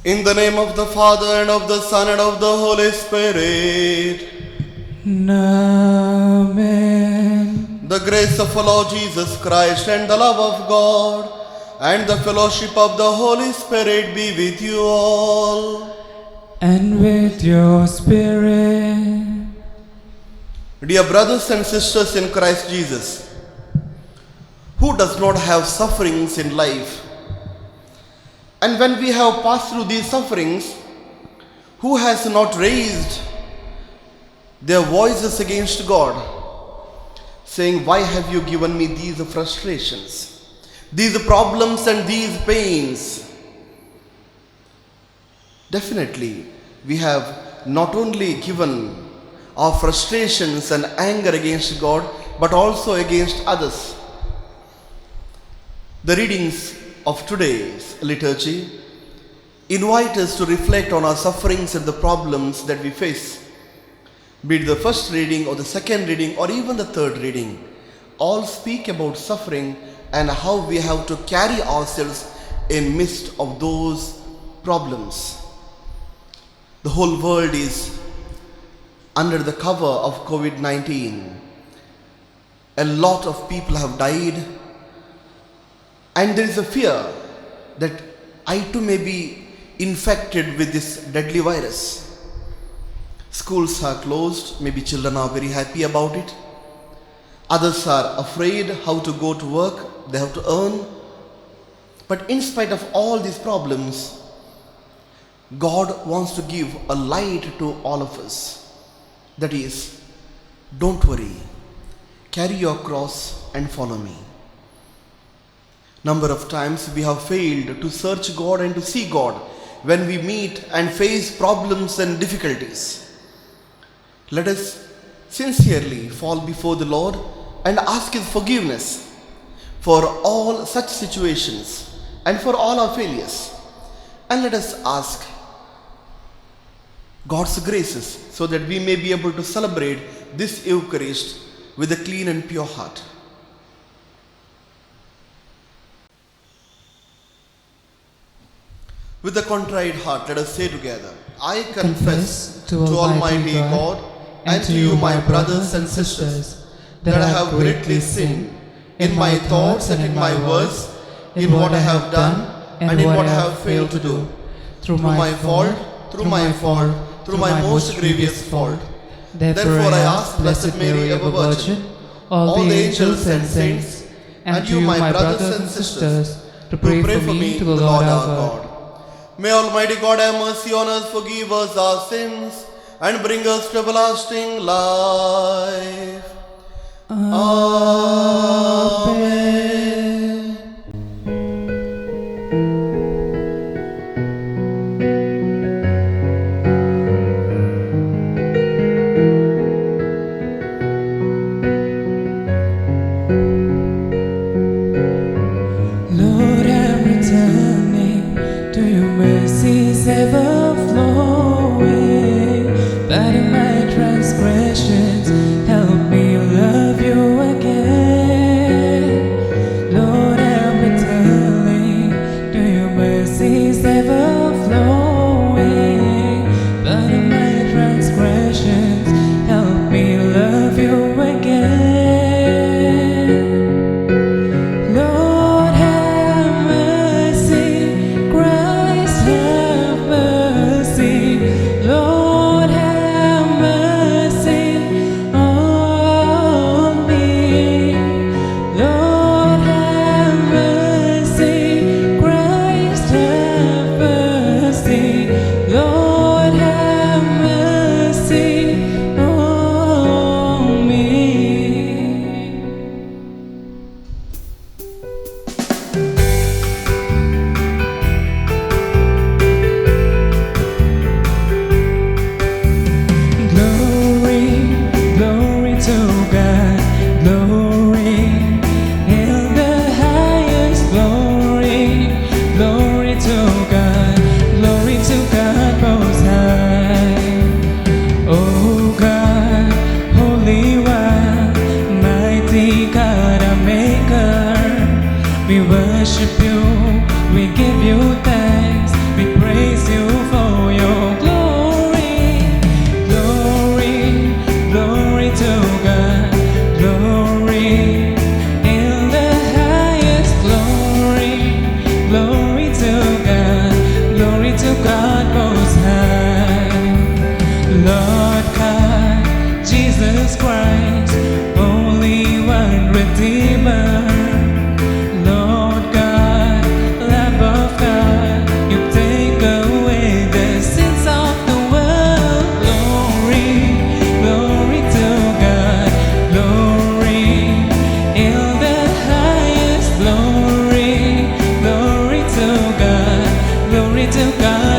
In the name of the Father, and of the Son, and of the Holy Spirit. Amen. The grace of our Lord Jesus Christ, and the love of God, and the fellowship of the Holy Spirit be with you all. And with your spirit. Dear brothers and sisters in Christ Jesus, who does not have sufferings in life? And when we have passed through these sufferings, who has not raised their voices against God, saying, why have you given me these frustrations, these problems and these pains? Definitely, we have not only given our frustrations and anger against God, but also against others. The readings of today's liturgy invite us to reflect on our sufferings and the problems that we face. Be it the first reading or the second reading or even the third reading, all speak about suffering and how we have to carry ourselves in midst of those problems. The whole world is under the cover of COVID-19. A lot of people have died, and there is a fear that I too may be infected with this deadly virus. Schools are closed, maybe children are very happy about it. Others are afraid how to go to work, they have to earn. But in spite of all these problems, God wants to give a light to all of us. That is, don't worry, carry your cross and follow me. Number of times we have failed to search God and to see God when we meet and face problems and difficulties. Let us sincerely fall before the Lord and ask His forgiveness for all such situations and for all our failures. And let us ask God's graces so that we may be able to celebrate this Eucharist with a clean and pure heart. With a contrite heart, let us say together, I confess to Almighty God and to you, my brothers and sisters, that I have greatly sinned in my thoughts and in my words, in what I have done and in what I have failed to do, through my fault, through my most grievous fault. Therefore I ask Blessed Mary, ever Virgin, all the angels and saints, and you, my brothers and sisters, to pray for me to the Lord our God. May Almighty God have mercy on us, forgive us our sins, and bring us to everlasting life. Amen. Lord, I'm returning to your mercies ever flowing. But in my transgressions, help me love you again. Lord, I'm returning to your mercies ever flowing. But in my transgressions, help me love you again. Lord, have mercy, Christ, have mercy.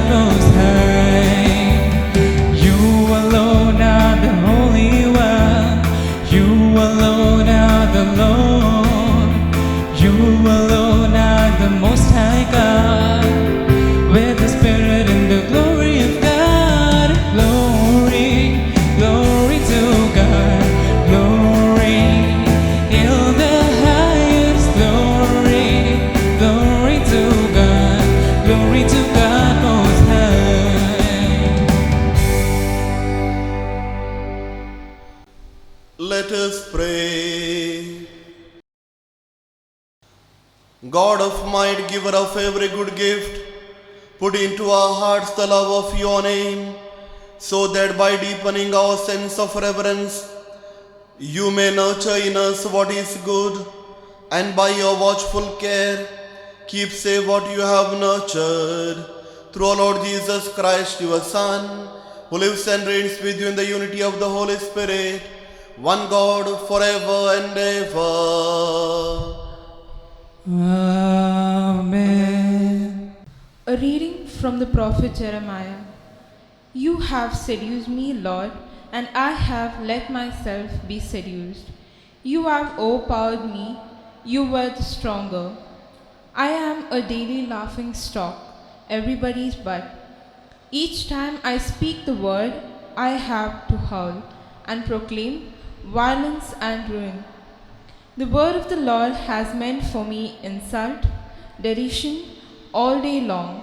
Most High. You alone are the Holy One. You alone are the Lord. You alone are the Most High God. With the Spirit and the glory of God. Glory, glory to God. Glory in the highest. Glory, glory to God. Glory to God Most High. Let us pray. God of might, giver of every good gift, put into our hearts the love of your name, so that by deepening our sense of reverence, you may nurture in us what is good, and by your watchful care, keep safe what you have nurtured. Through our Lord Jesus Christ, your Son, who lives and reigns with you in the unity of the Holy Spirit, one God, forever and ever. Amen. A reading from the prophet Jeremiah. You have seduced me, Lord, and I have let myself be seduced. You have overpowered me, you were the stronger. I am a daily laughing stock, everybody's butt. Each time I speak the word, I have to howl and proclaim violence and ruin. The word of the Lord has meant for me insult, derision, all day long.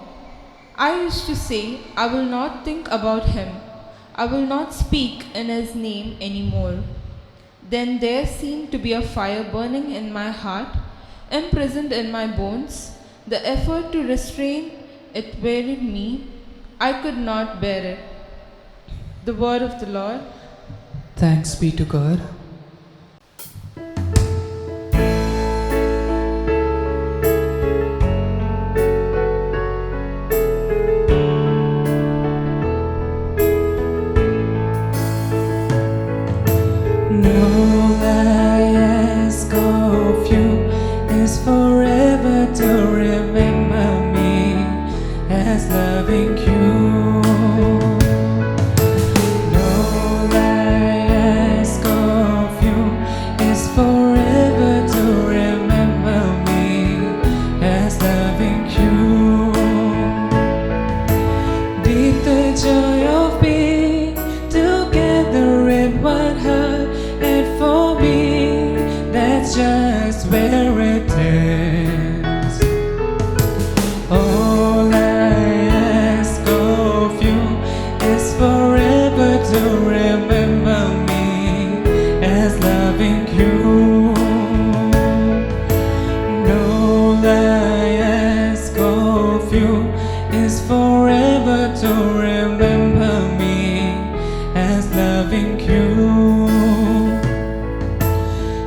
I used to say, I will not think about him. I will not speak in his name anymore. Then there seemed to be a fire burning in my heart, imprisoned in my bones. The effort to restrain it wearied me. I could not bear it. The word of the Lord. Thanks be to God. All I ask of you is forever to remember me as loving you. All I ask of you is forever to remember me as loving you. Deep the joy of being together in one heart, and for me, that's just where it ends. All I ask of you is forever to remember me as loving you. All I ask of you is forever to remember me as loving you.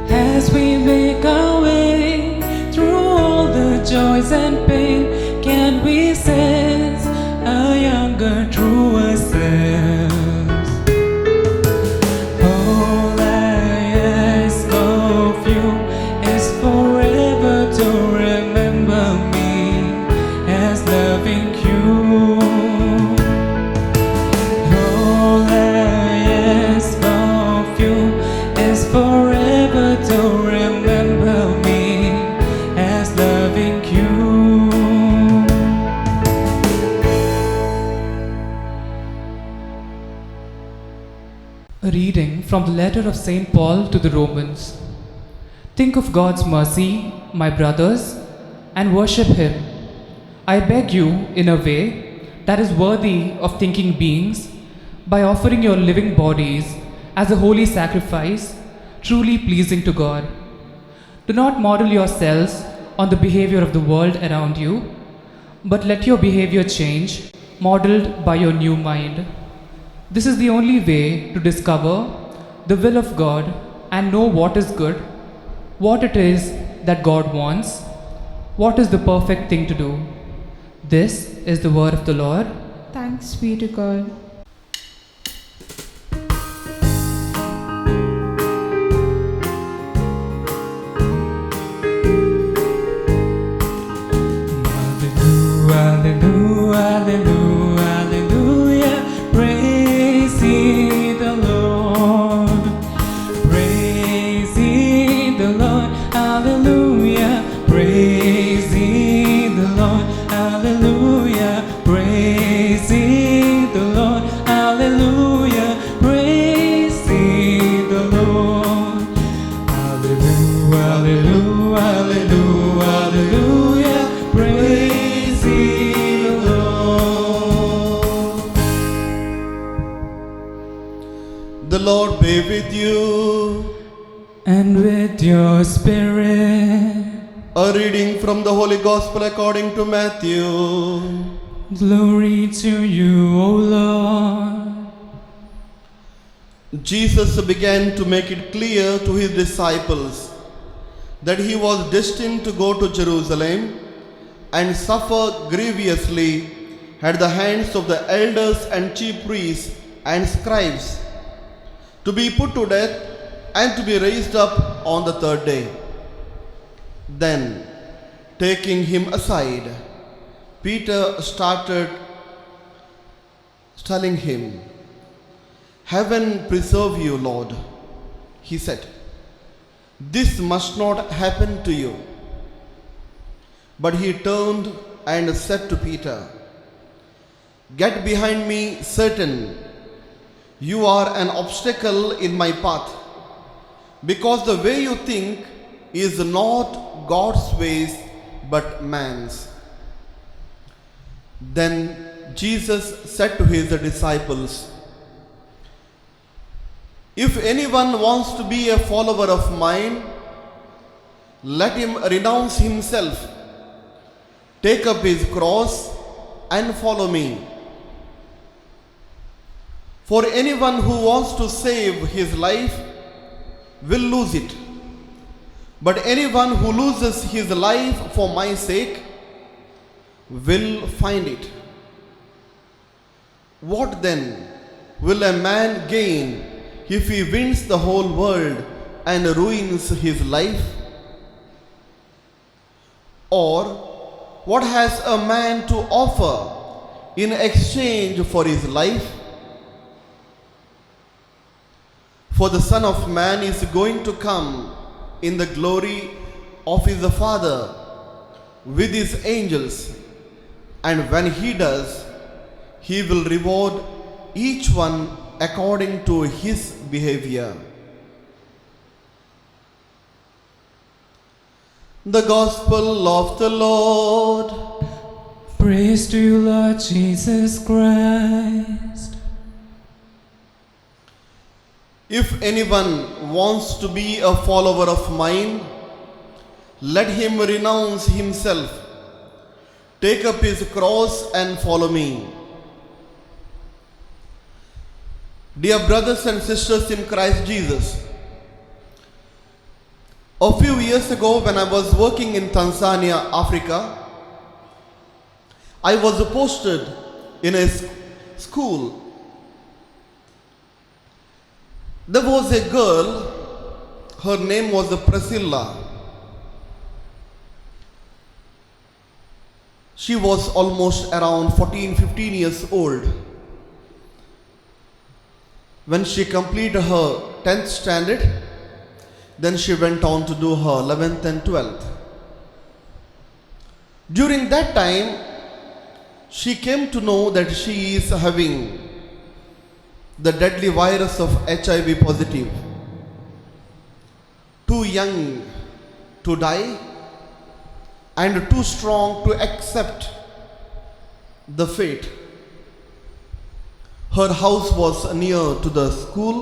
As we make our way through all the joys and pain, can we sense a younger, truer sense? All I ask of you is forever to remember me as loving you. All I ask of you is forever to remember me as loving you. A reading from the letter of St. Paul to the Romans. Think of God's mercy, my brothers, and worship Him. I beg you in a way that is worthy of thinking beings, by offering your living bodies as a holy sacrifice, truly pleasing to God. Do not model yourselves on the behavior of the world around you, but let your behavior change, modeled by your new mind. This is the only way to discover the will of God and know what is good, what it is that God wants, what is the perfect thing to do. This is the word of the Lord. Thanks be to God. Hallelujah, hallelujah, The Lord be with you. And with your spirit. A reading from the Holy Gospel according to Matthew. Glory to you, O Lord. Jesus began to make it clear to his disciples that he was destined to go to Jerusalem and suffer grievously at the hands of the elders and chief priests and scribes, to be put to death and to be raised up on the third day. Then, taking him aside, Peter started telling him, "Heaven preserve you, Lord," he said. "This must not happen to you." But he turned and said to Peter, "Get behind me, Satan. You are an obstacle in my path, because the way you think is not God's ways but man's." Then Jesus said to his disciples, "If anyone wants to be a follower of mine, let him renounce himself, take up his cross and follow me. For anyone who wants to save his life will lose it. But anyone who loses his life for my sake will find it. What then will a man gain if he wins the whole world and ruins his life? Or what has a man to offer in exchange for his life? For the Son of Man is going to come in the glory of his Father with his angels, and when he does, he will reward each one according to his behavior." The Gospel of the Lord. Praise to you, Lord Jesus Christ. If anyone wants to be a follower of mine, let him renounce himself, take up his cross and follow me. Dear brothers and sisters in Christ Jesus, a few years ago when I was working in Tanzania, Africa, I was posted in a school. There was a girl, her name was Priscilla. She was almost around 14-15 years old. When she completed her 10th standard, then she went on to do her 11th and 12th. During that time, she came to know that she is having the deadly virus of HIV positive. Too young to die and too strong to accept the fate. Her house was near to the school,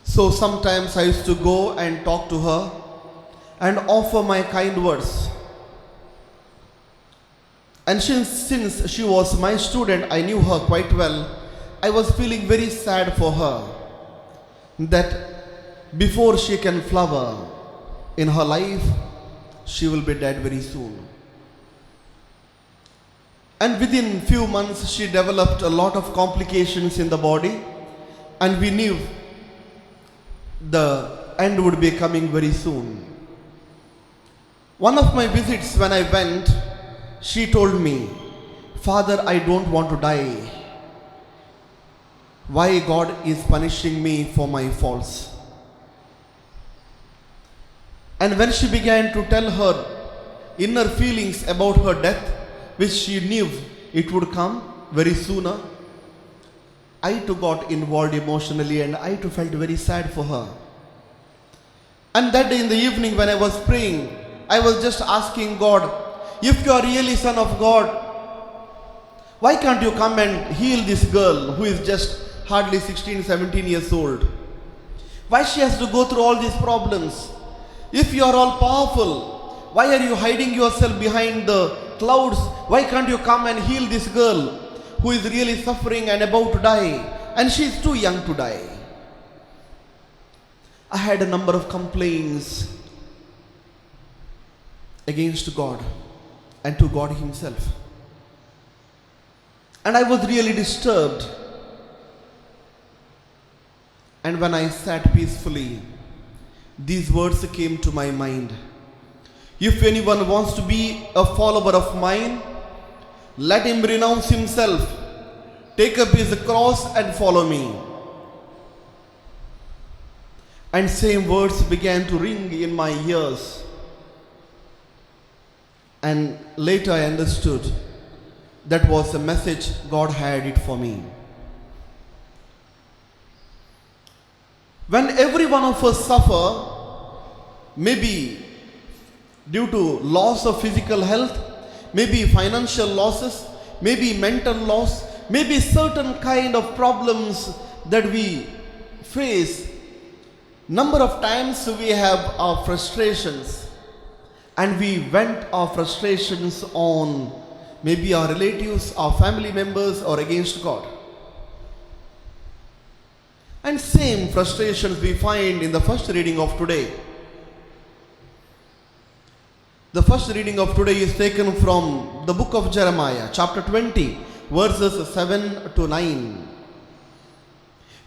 so sometimes I used to go and talk to her and offer my kind words. And since she was my student, I knew her quite well. I was feeling very sad for her, that before she can flower in her life, she will be dead very soon. And within few months, she developed a lot of complications in the body, and we knew the end would be coming very soon. One of my visits when I went, she told me, "Father, I don't want to die. Why God is punishing me for my faults?" And when she began to tell her inner feelings about her death, which she knew it would come very sooner, I too got involved emotionally, and I too felt very sad for her. And that day in the evening when I was praying, I was just asking God, if you are really Son of God, why can't you come and heal this girl who is just hardly 16, 17 years old. Why she has to go through all these problems? If you are all powerful, why are you hiding yourself behind the clouds? Why can't you come and heal this girl who is really suffering and about to die? And she is too young to die. I had a number of complaints against God and to God Himself. And I was really disturbed. And when I sat peacefully, these words came to my mind. If anyone wants to be a follower of mine, let him renounce himself, take up his cross and follow me. And same words began to ring in my ears. And later I understood that was the message God had it for me. When every one of us suffer, maybe due to loss of physical health, maybe financial losses, maybe mental loss, maybe certain kind of problems that we face, number of times we have our frustrations and we vent our frustrations on maybe our relatives, our family members or against God. And same frustrations we find in the first reading of today. The first reading of today is taken from the book of Jeremiah, chapter 20, verses 7 to 9.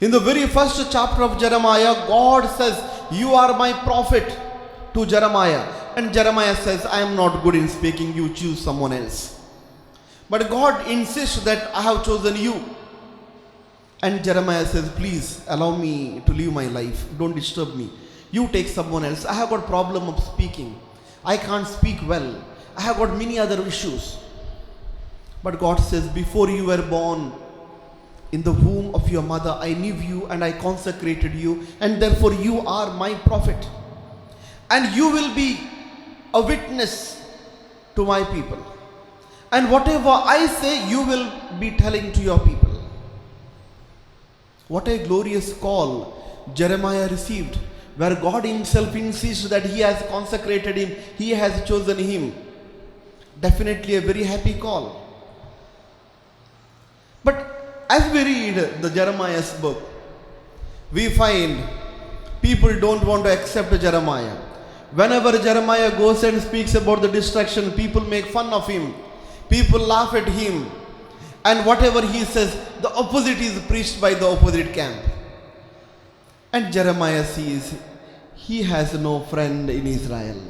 In the very first chapter of Jeremiah, God says, "You are my prophet," to Jeremiah. And Jeremiah says, "I am not good in speaking, you choose someone else." But God insists that I have chosen you. And Jeremiah says, "Please allow me to live my life. Don't disturb me. You take someone else. I have got problem of speaking. I can't speak well. I have got many other issues." But God says, "Before you were born, in the womb of your mother, I knew you and I consecrated you, and therefore you are my prophet. And you will be a witness to my people. And whatever I say, you will be telling to your people." What a glorious call Jeremiah received, where God Himself insists that He has consecrated him, He has chosen him. Definitely a very happy call. But as we read the Jeremiah's book, we find people don't want to accept Jeremiah. Whenever Jeremiah goes and speaks about the destruction, people make fun of him. People laugh at him. And whatever he says, the opposite is preached by the opposite camp. And Jeremiah sees he has no friend in Israel.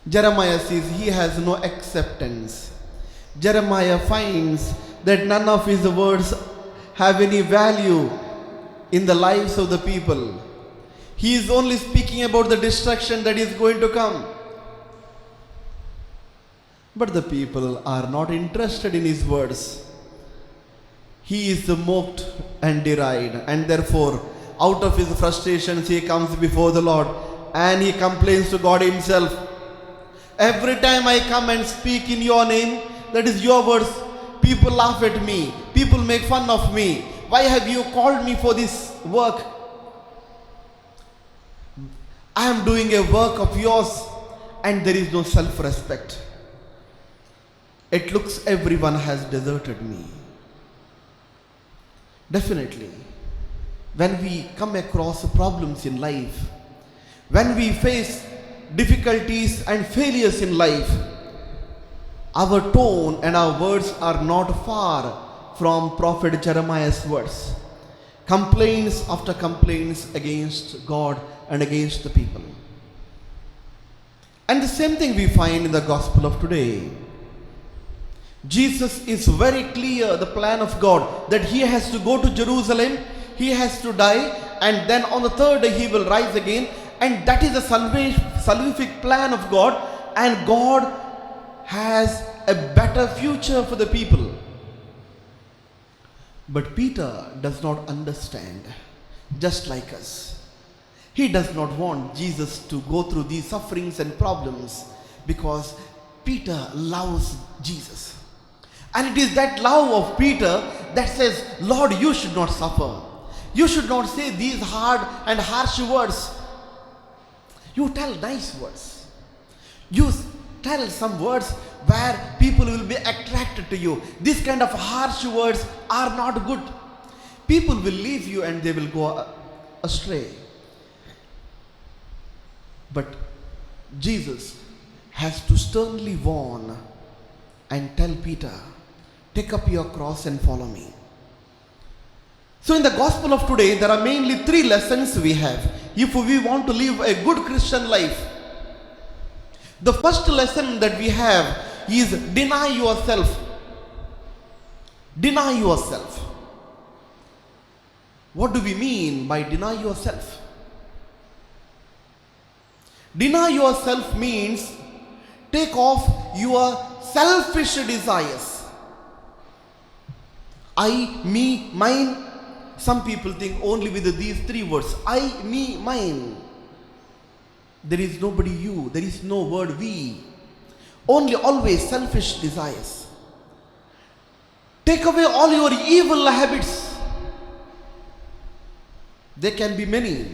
Jeremiah sees he has no acceptance. Jeremiah finds that none of his words have any value in the lives of the people. He is only speaking about the destruction that is going to come. But the people are not interested in his words. He is mocked and derided, and therefore out of his frustrations he comes before the Lord and he complains to God Himself. "Every time I come and speak in your name, that is your words, people laugh at me, people make fun of me. Why have you called me for this work? I am doing a work of yours and there is no self-respect. It looks everyone has deserted me." Definitely, when we come across problems in life, when we face difficulties and failures in life, our tone and our words are not far from Prophet Jeremiah's words. Complaints after complaints against God and against the people. And the same thing we find in the gospel of today. Jesus is very clear, the plan of God, that He has to go to Jerusalem, He has to die, and then on the third day He will rise again. And that is the salvific plan of God, and God has a better future for the people. But Peter does not understand, just like us. He does not want Jesus to go through these sufferings and problems because Peter loves Jesus. And it is that love of Peter that says, Lord, you should not suffer. You should not say these hard and harsh words. You tell nice words. You tell some words where people will be attracted to you. These kind of harsh words are not good. People will leave you and they will go astray. But Jesus has to sternly warn and tell Peter, take up your cross and follow me. So in the gospel of today, there are mainly 3 lessons we have if we want to live a good Christian life. The first lesson that we have is deny yourself. Deny yourself. What do we mean by deny yourself? Deny yourself means take off your selfish desires. I, me, mine. Some people think only with these 3 words. I, me, mine. There is nobody you. There is no word we. Only always selfish desires. Take away all your evil habits. There can be many.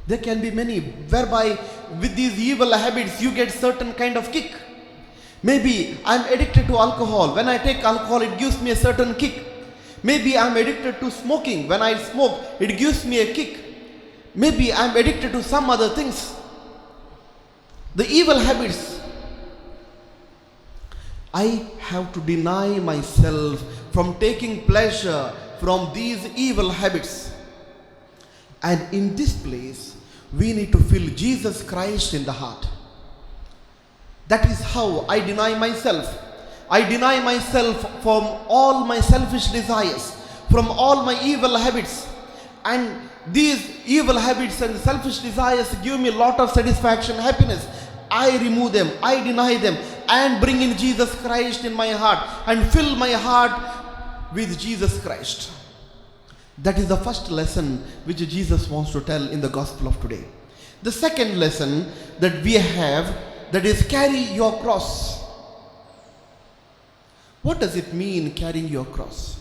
There can be many whereby with these evil habits you get certain kind of kick. Maybe I am addicted to alcohol. When I take alcohol, it gives me a certain kick. Maybe I am addicted to smoking. When I smoke, it gives me a kick. Maybe I am addicted to some other things. The evil habits. I have to deny myself from taking pleasure from these evil habits. And in this place, we need to feel Jesus Christ in the heart. That is how I deny myself. I deny myself from all my selfish desires, from all my evil habits. And these evil habits and selfish desires give me a lot of satisfaction, happiness. I remove them, I deny them, and bring in Jesus Christ in my heart and fill my heart with Jesus Christ. That is the first lesson which Jesus wants to tell in the gospel of today. The second lesson that we have, that is carry your cross. What does it mean, carrying your cross?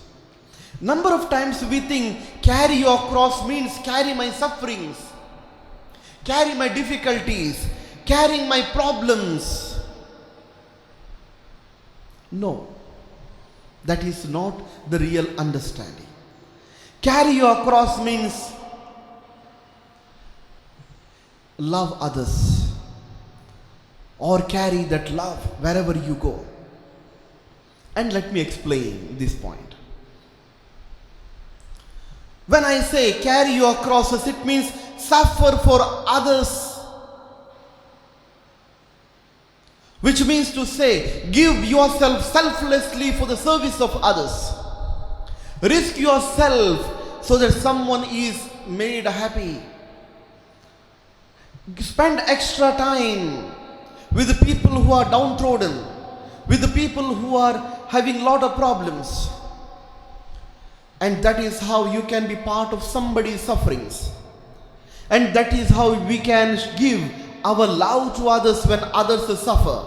Number of times we think carry your cross means carry my sufferings, carry my difficulties, carrying my problems. No, that is not the real understanding. Carry your cross means love others, or carry that love wherever you go. And let me explain this point. When I say carry your crosses, it means suffer for others. Which means to say, give yourself selflessly for the service of others. Risk yourself so that someone is made happy. Spend extra time with the people who are downtrodden, with the people who are having a lot of problems. And that is how you can be part of somebody's sufferings. And that is how we can give our love to others when others suffer.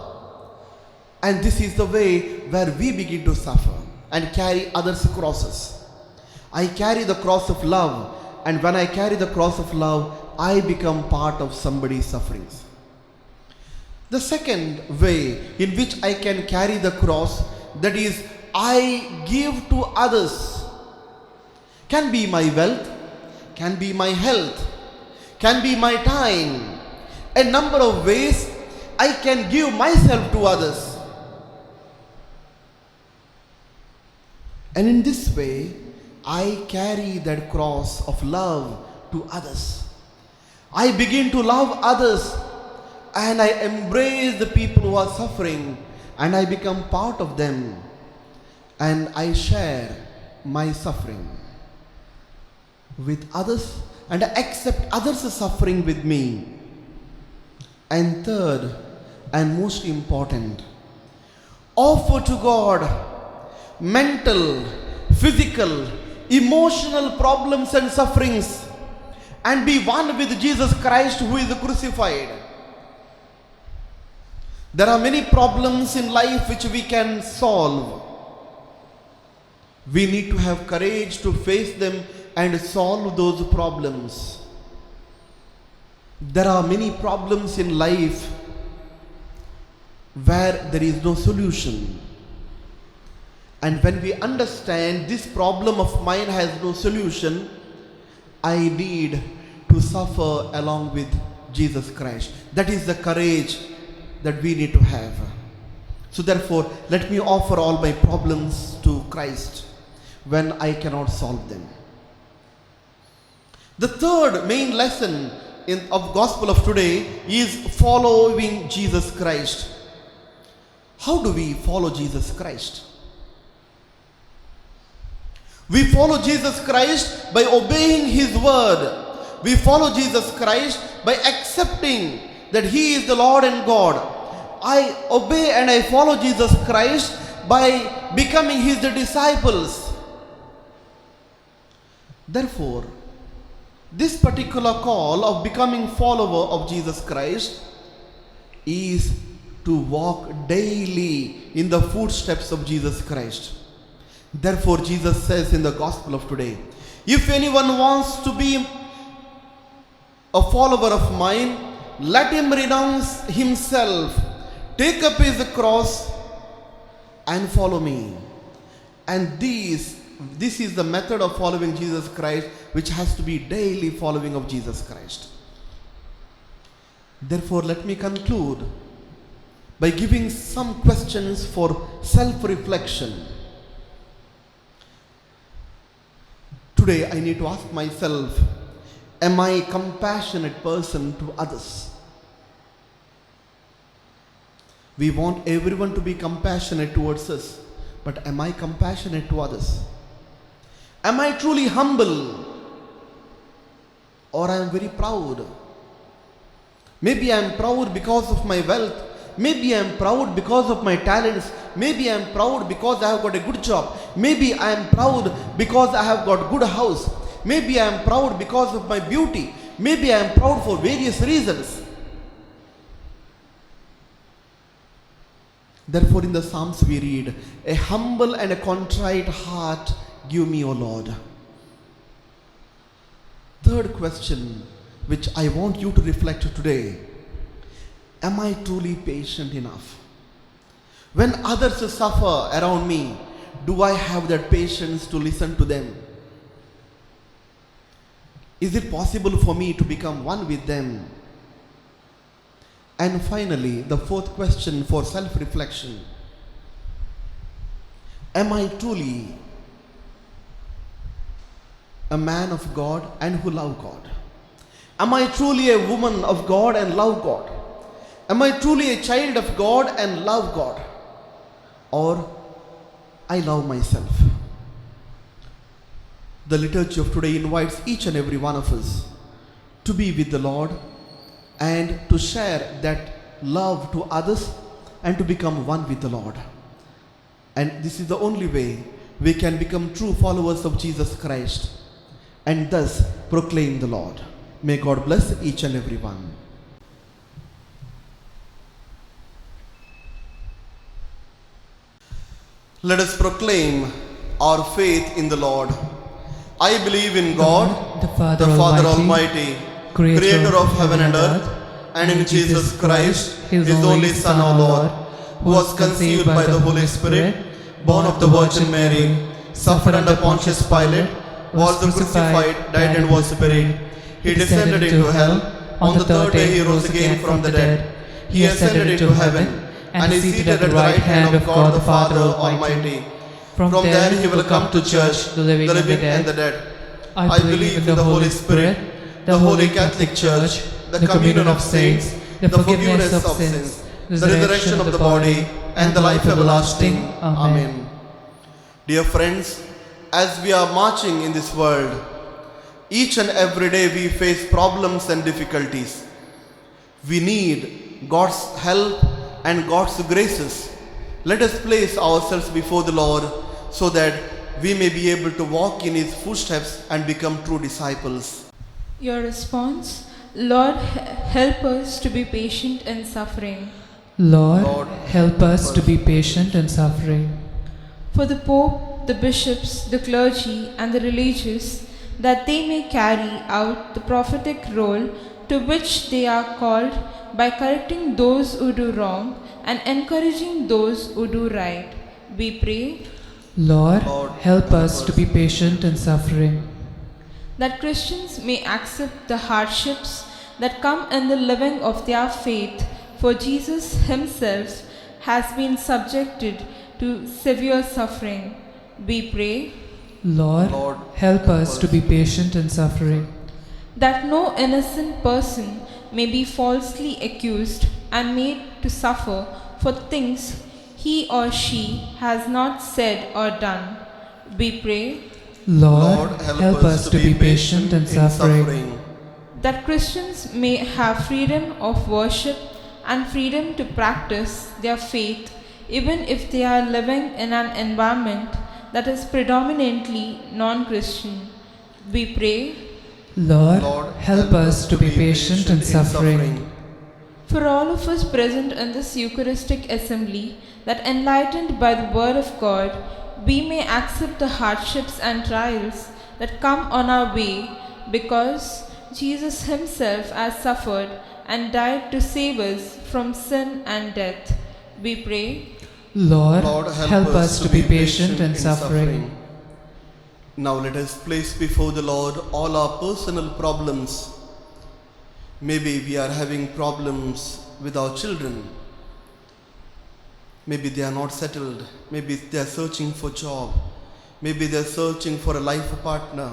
And this is the way where we begin to suffer and carry others' crosses. I carry the cross of love, and when I carry the cross of love, I become part of somebody's sufferings. The second way in which I can carry the cross, that is, I give to others. Can be my wealth, can be my health, can be my time. A number of ways I can give myself to others. And in this way, I carry that cross of love to others. I begin to love others, and I embrace the people who are suffering, and I become part of them, and I share my suffering with others, and I accept others' suffering with me. And third, and most important, offer to God mental, physical, emotional problems and sufferings, and be one with Jesus Christ who is crucified. There are many problems in life which we can solve. We need to have courage to face them and solve those problems. There are many problems in life where there is no solution. And when we understand this problem of mine has no solution, I need to suffer along with Jesus Christ. That is the courage that we need to have. So therefore, let me offer all my problems to Christ when I cannot solve them. The third main lesson of gospel of today is following Jesus Christ. How do we follow Jesus Christ? We follow Jesus Christ by obeying His word. We follow Jesus Christ by accepting that He is the Lord and God. I obey and I follow Jesus Christ by becoming His disciples. Therefore, this particular call of becoming follower of Jesus Christ is to walk daily in the footsteps of Jesus Christ. Therefore, Jesus says in the gospel of today, if anyone wants to be a follower of mine, let him renounce himself, take up his cross and follow me. And this is the method of following Jesus Christ, which has to be daily following of Jesus Christ. Therefore, let me conclude by giving some questions for self-reflection. Today, I need to ask myself, am I a compassionate person to others? We want everyone to be compassionate towards us, but am I compassionate to others? Am I truly humble? Or I am very proud? Maybe I am proud because of my wealth. Maybe I am proud because of my talents. Maybe I am proud because I have got a good job. Maybe I am proud because I have got good house. Maybe I am proud because of my beauty. Maybe I am proud for various reasons. Therefore, in the Psalms we read, a humble and a contrite heart give me, O Lord. Third question, which I want you to reflect today. Am I truly patient enough? When others suffer around me, do I have that patience to listen to them? Is it possible for me to become one with them? And finally, the fourth question for self-reflection. Am I truly a man of God and who love God? Am I truly a woman of God and love God? Am I truly a child of God and love God? Or I love myself? The liturgy of today invites each and every one of us to be with the Lord and to share that love to others and to become one with the Lord. And this is the only way we can become true followers of Jesus Christ and thus proclaim the Lord. May God bless each and every one. Let us proclaim our faith in the Lord. I believe in God, the Father Almighty, Creator of heaven and earth, and in Jesus Christ, His only Son, our Lord, who was conceived by the Holy Spirit, born of the Virgin Mary, suffered under Pontius Pilate, was crucified, died and was buried. He descended into hell. On the third day He rose again from the dead. He ascended into heaven and is seated at the right hand of God the Father Almighty. From there He will come to judge the living and the dead. I believe in the Holy Spirit, the Holy Catholic Church, the communion of saints, the forgiveness of sins, the resurrection of the body, and the life everlasting. Amen. Dear friends, as we are marching in this world, each and every day we face problems and difficulties. We need God's help and God's graces. Let us place ourselves before the Lord so that we may be able to walk in His footsteps and become true disciples. Your response: Lord, help us to be patient in suffering. Lord, help us to be patient in suffering. For the Pope, the bishops, the clergy, and the religious, that they may carry out the prophetic role to which they are called by correcting those who do wrong and encouraging those who do right. We pray Lord, help us to be patient in suffering. that Christians may accept the hardships that come in the living of their faith, for Jesus himself has been subjected to severe suffering. We pray Lord, help us to be patient in suffering. that no innocent person may be falsely accused and made to suffer for things he or she has not said or done. We pray Lord, help us to be patient in suffering. that Christians may have freedom of worship and freedom to practice their faith even if they are living in an environment that is predominantly non-Christian. We pray Lord, help us to be patient in suffering. for all of us present in this Eucharistic assembly, that enlightened by the Word of God, we may accept the hardships and trials that come on our way, because Jesus himself has suffered and died to save us from sin and death. We pray Lord, help us to be patient in suffering. Now let us place before the Lord all our personal problems. Maybe we are having problems with our children. Maybe they are not settled. Maybe they are searching for job. Maybe they are searching for a life partner.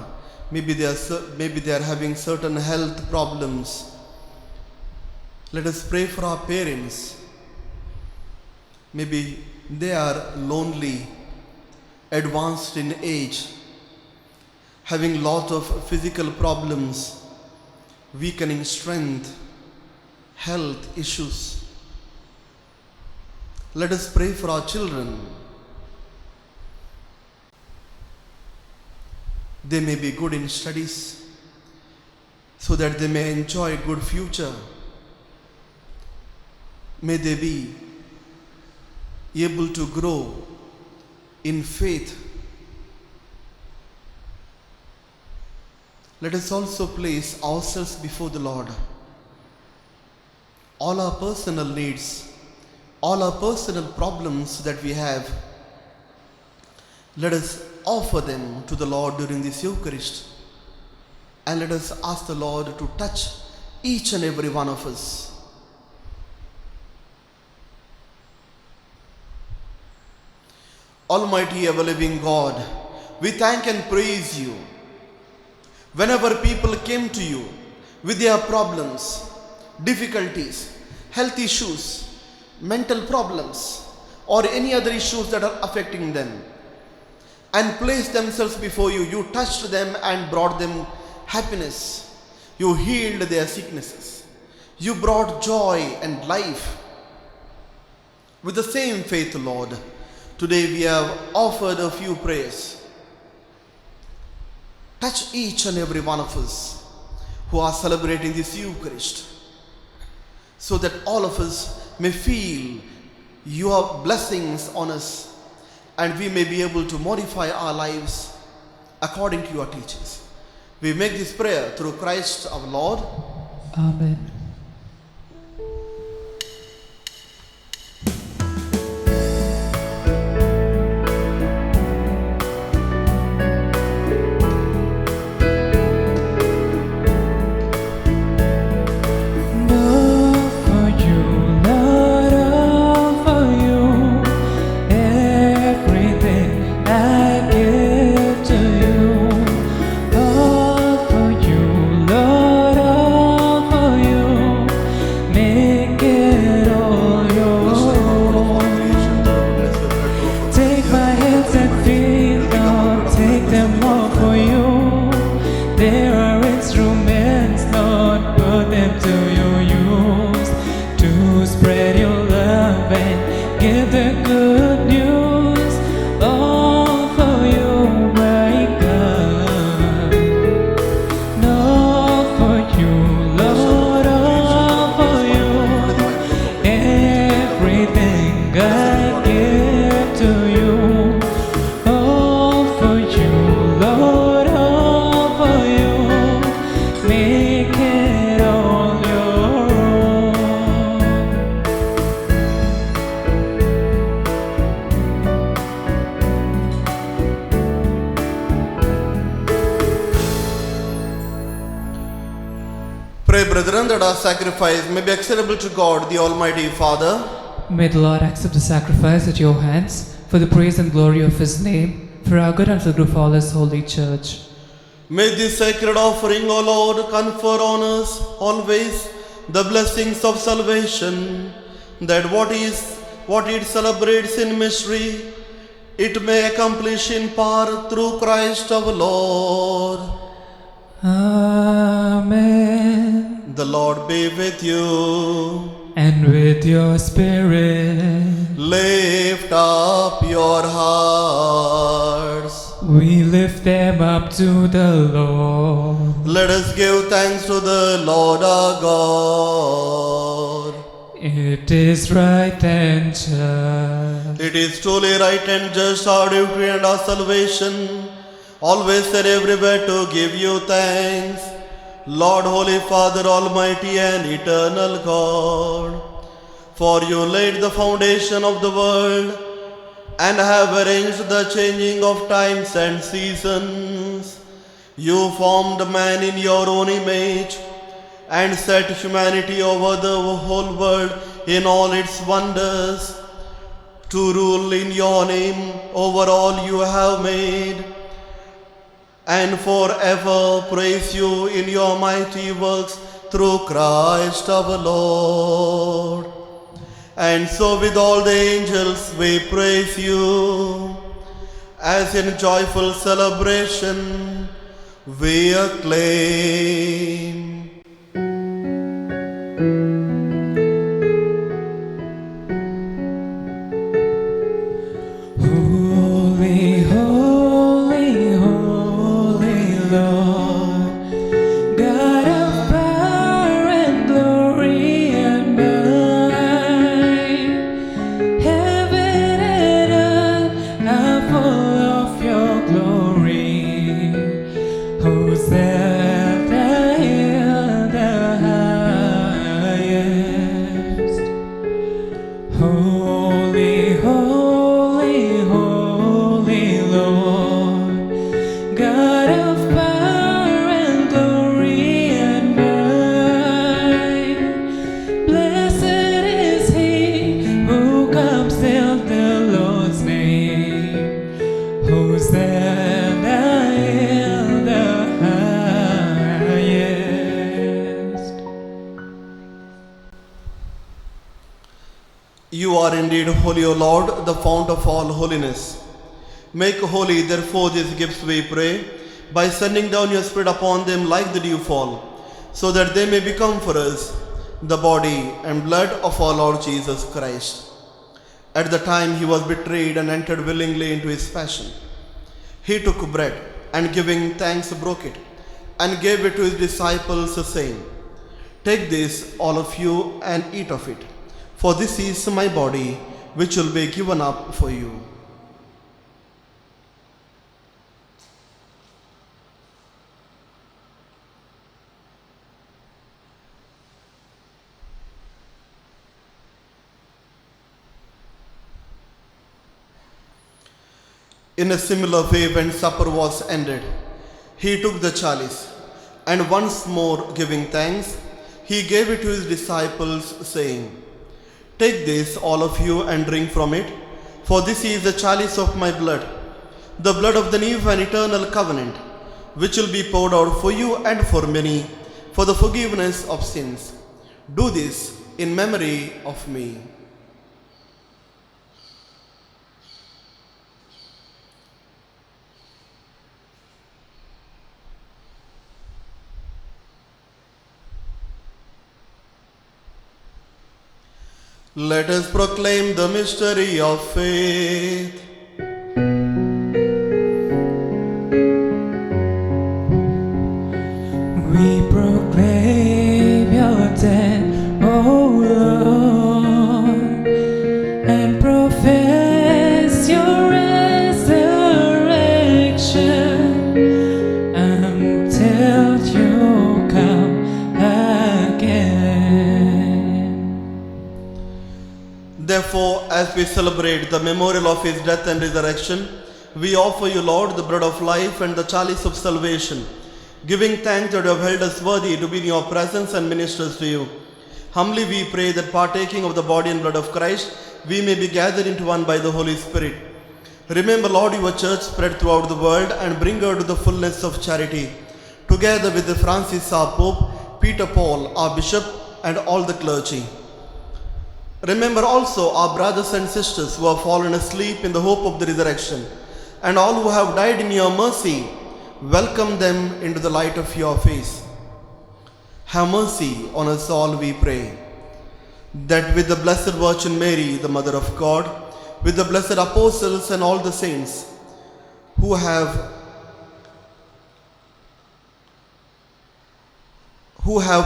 Maybe they are having certain health problems. Let us pray for our parents. Maybe they are lonely, advanced in age, having lot of physical problems, weakening strength, health issues. Let us pray for our children. They may be good in studies, so that they may enjoy a good future. May they be able to grow in faith. Let us also place ourselves before the Lord. All our personal needs, all our personal problems that we have, let us offer them to the Lord during this Eucharist. And let us ask the Lord to touch each and every one of us. Almighty ever-living God, we thank and praise you. Whenever people came to you with their problems, difficulties, health issues, mental problems, or any other issues that are affecting them, and placed themselves before you, you touched them and brought them happiness. You healed their sicknesses. You brought joy and life. With the same faith, Lord, today we have offered a few prayers. Touch each and every one of us who are celebrating this Eucharist, so that all of us may feel your blessings on us, and we may be able to modify our lives according to your teachings. We make this prayer through Christ our Lord. Amen. For you, Pray, brethren, that our sacrifice may be acceptable to God, the Almighty Father. May the Lord accept the sacrifice at your hands for the praise and glory of His name, for our good and for the good of all His holy church. May this sacred offering, O Lord, confer on us always the blessings of salvation, that what it celebrates in mystery, it may accomplish in part through Christ our Lord. Amen. The Lord be with you. And with your spirit, Lift up your hearts. we lift them up to the Lord. Let us give thanks to the Lord our God. It is right and just. It is truly right and just, our duty and our salvation, always and everywhere to give you thanks, Lord, Holy Father, Almighty and Eternal God. For you laid the foundation of the world and have arranged the changing of times and seasons. You formed man in your own image and set humanity over the whole world in all its wonders, to rule in your name over all you have made, and forever praise you in your mighty works through Christ our Lord. And so with all the angels we praise you, as in joyful celebration we acclaim. Holy, holy, holy Lord, God of power and glory and might, heaven and earth are full of your glory. Hosanna in the highest. Holy, holy, holy Lord, God of power and glory and might, blessed is He who comes in the Lord's name. Hosanna in the highest. You are indeed holy, O Lord, the fount of all holiness. Make holy, therefore, these gifts, we pray, by sending down your Spirit upon them like the dewfall, so that they may become for us the body and blood of our Lord Jesus Christ. At the time he was betrayed and entered willingly into his passion, he took bread and giving thanks broke it and gave it to his disciples, saying, "Take this, all of you, and eat of it, for this is my body, which will be given up for you." In a similar way, when supper was ended, he took the chalice, and once more giving thanks, he gave it to his disciples, saying, "Take this, all of you, and drink from it, for this is the chalice of my blood, the blood of the new and eternal covenant, which will be poured out for you and for many, for the forgiveness of sins. Do this in memory of me." Let us proclaim the mystery of faith. We proclaim your death, O Lord, and profess your resurrection until you come again. Therefore, as we celebrate the memorial of his death and resurrection, we offer you, Lord, the bread of life and the chalice of salvation, Giving thanks that you have held us worthy to be in your presence and ministers to you. Humbly we pray that partaking of the body and blood of Christ, we may be gathered into one by the Holy Spirit. Remember, Lord, your church spread throughout the world and bring her to the fullness of charity. Together with Francis our Pope, Peter Paul our Bishop, and all the clergy. Remember also our brothers and sisters who have fallen asleep in the hope of the resurrection, and all who have died in your mercy. Welcome them into the light of your face. Have mercy on us all, we pray, that with the Blessed Virgin Mary, the Mother of God, with the blessed apostles and all the saints who have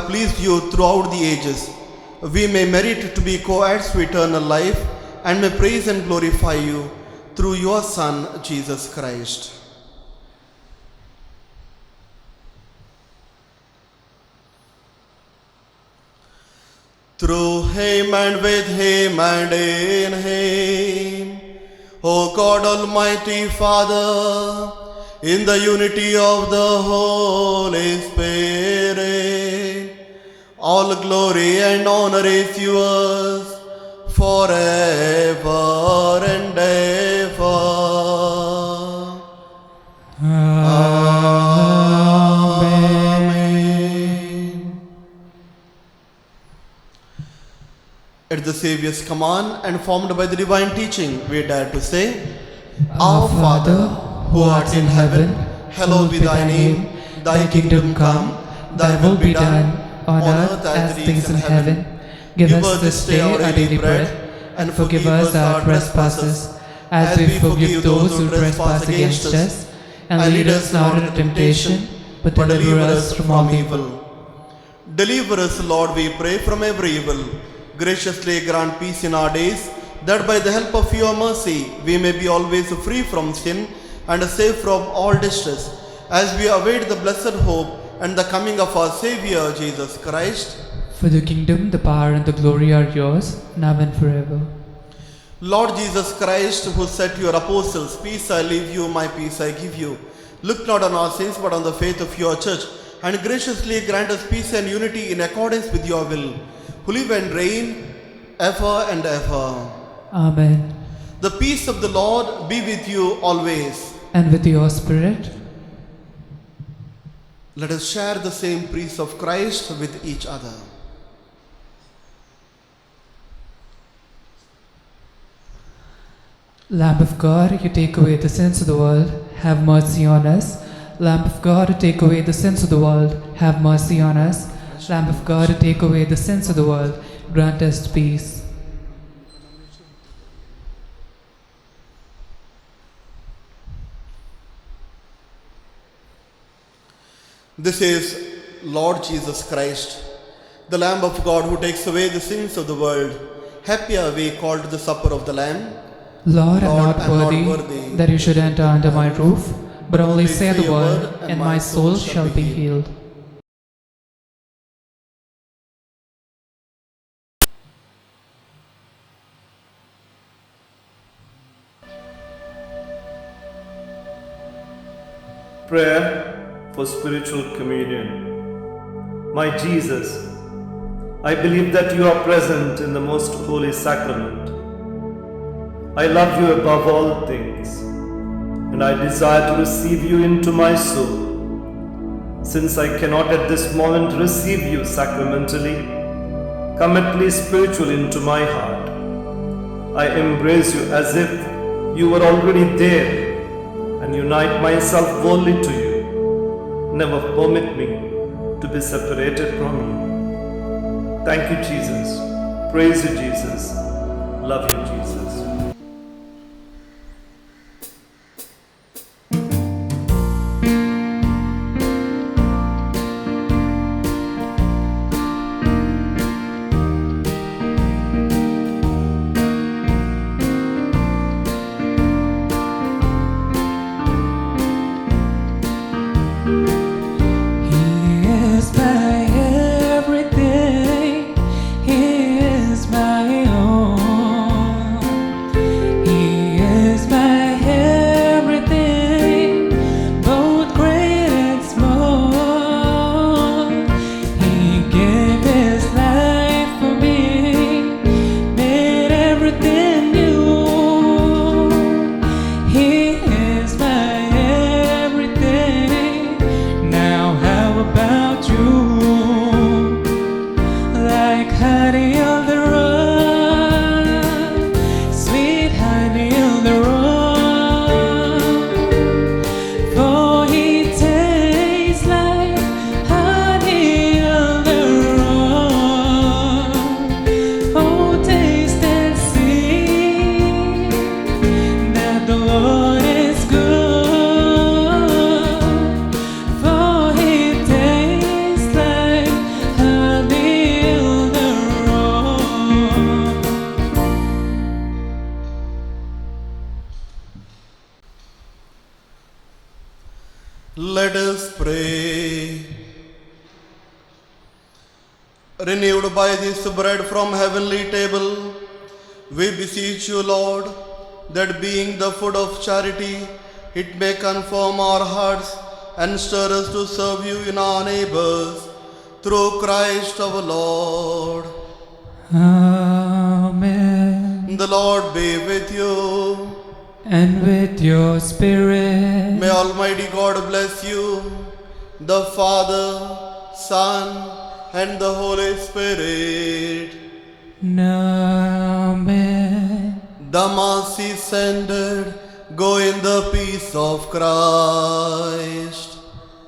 pleased you throughout the ages, we may merit to be co-heirs to eternal life and may praise and glorify you through your Son, Jesus Christ. Through him and with him and in him, O God Almighty Father, in the unity of the Holy Spirit, all glory and honor is yours forever and ever. Amen. At the Saviour's command and formed by the divine teaching, we dare to say, Our Father, who art in heaven, hallowed be thy name. Thy kingdom come, thy will be done, on earth as it is in heaven. Give us this day our daily bread, and forgive us our trespasses, as we forgive those who trespass against us. And lead us not into temptation, but deliver us from all evil. Deliver us, Lord, we pray, from every evil. Graciously grant peace in our days, that by the help of your mercy we may be always free from sin and safe from all distress, as we await the blessed hope and the coming of our Saviour Jesus Christ. For the kingdom, the power, and the glory are yours, now and forever. Lord Jesus Christ, who said to your apostles, Peace I leave you, my peace I give you, look not on our sins but on the faith of your church, and graciously grant us peace and unity in accordance with your will, who live and reign ever and ever. Amen. The peace of the Lord be with you always. And with your spirit. Let us share the same peace of Christ with each other. Lamb of God, you take away the sins of the world, have mercy on us. Lamb of God, you take away the sins of the world, have mercy on us. Lamb of God, you take away the sins of the world, grant us peace. This is Lord Jesus Christ, the Lamb of God who takes away the sins of the world. Happy are we called to the supper of the Lamb. Lord, I'm not worthy that you should enter under my roof, but only say the word, and my soul shall be healed. Prayer for spiritual communion. My Jesus, I believe that you are present in the most holy sacrament. I love you above all things, and I desire to receive you into my soul. Since I cannot at this moment receive you sacramentally, come at least spiritually into my heart. I embrace you as if you were already there, and unite myself wholly to you. Never permit me to be separated from you. Thank you, Jesus. Praise you, Jesus. Love you, Jesus. Let us pray. Renewed by this bread from heavenly table, we beseech you, Lord, that being the food of charity, it may confirm our hearts and stir us to serve you in our neighbors, through Christ our Lord. Amen. The Lord be with you. And with your spirit. May Almighty God bless you, the Father, Son, and the Holy Spirit. Amen. The Mass is ended. Go in the peace of Christ.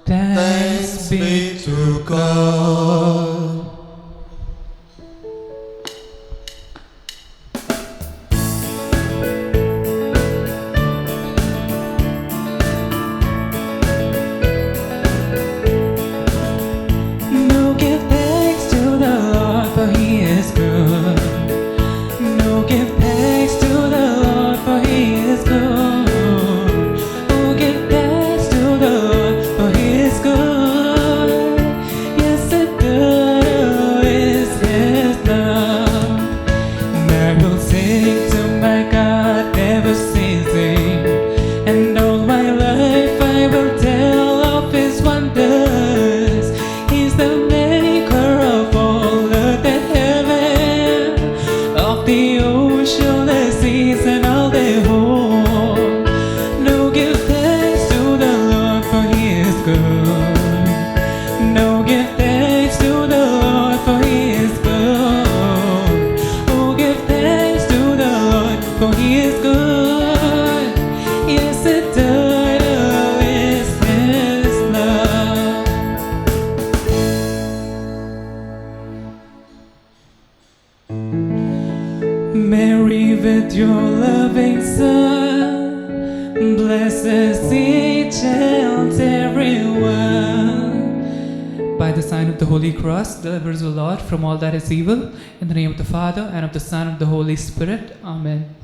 Thanks be to God. No, give thanks to the Lord, for He is good. No, give thanks to the Lord, for He is good. Oh, give thanks to the Lord, for He is good. Yes, and good is His love. And I will sing to my God, never ceasing. And all my life I will tell of His wonders. He's the maker of all earth and heaven, of the ocean, the seas, and all they hold. No, give thanks to the Lord, for He is good. No, give thanks to the Lord, for He is good. Oh, give thanks to the Lord, for He is good. Yes, eternal is His love. Mary, with your loving Son, blesses each and every one. By the sign of the Holy Cross, delivers the Lord from all that is evil. In the name of the Father, and of the Son, and of the Holy Spirit. Amen.